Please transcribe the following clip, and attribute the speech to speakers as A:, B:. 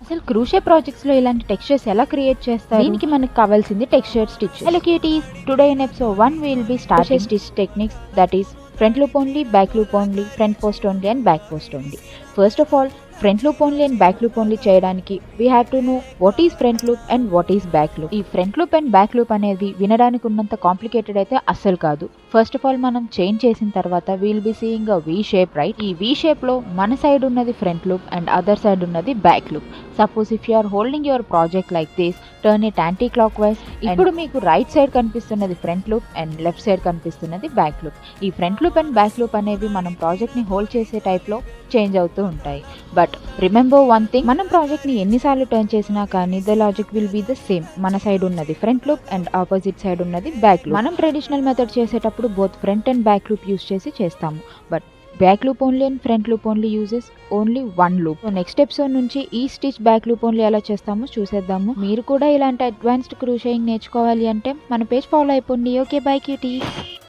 A: అసలు క్రూషే ప్రాజెక్ట్స్ లో ఇలాంటి టెక్స్చర్స్ ఎలా క్రియేట్ చేస్తారు? దీనికి మనకు కావాల్సింది texture stitch. Hello cuties, today in episode 1 we will be starting stitch techniques, that is front loop only, back loop only, front post only and back post only. First of all, front loop only and back loop only చేయడానికి we have to know what is front loop and what is back loop. ఈ front loop and back loop అనేది వినడానికి ఉన్నంత complicated అయితే అస్సలు కాదు. First of all మనం change చేసిన తర్వాత will be seeing a V shape, right? ఈ వి షేప్ లో మన సైడ్ ఉన్నది front loop and other side ఉన్నది back loop. Suppose if you are holding your project like this, turn it anticlockwise. ఇప్పుడు మీకు right side కనిపిస్తున్నది front loop and left side కనిపిస్తున్నది back loop. ఈ front loop and back loop అనేవి మనం project ని hold చేసే type లో చేంజ్ అవుతూ ఉంటాయి. బట్ రిమెంబర్ వన్ థింగ్, మనం ప్రాజెక్ట్ ని ఎన్నిసార్లు టర్న్ చేసినా కానీ the logic will be the same. మన సైడ్ ఉన్నది front loop and opposite side ఉన్నది బ్యాక్ లూప్. మనం ట్రెడిషనల్ మెథడ్ చేసేటప్పుడు both front and back loop use చేసి చేస్తాము. But back loop only and front loop only uses only one loop. So next episode నుంచి ఈ stitch back loop only ఎలా చేస్తామో చూసేద్దాము. మీరు కూడా ఇలాంటి అడ్వాన్స్డ్ క్రూషియింగ్ నేర్చుకోవాలి అంటే మన పేజ్ ఫాలో అయిపోండి. Okay, by cuties.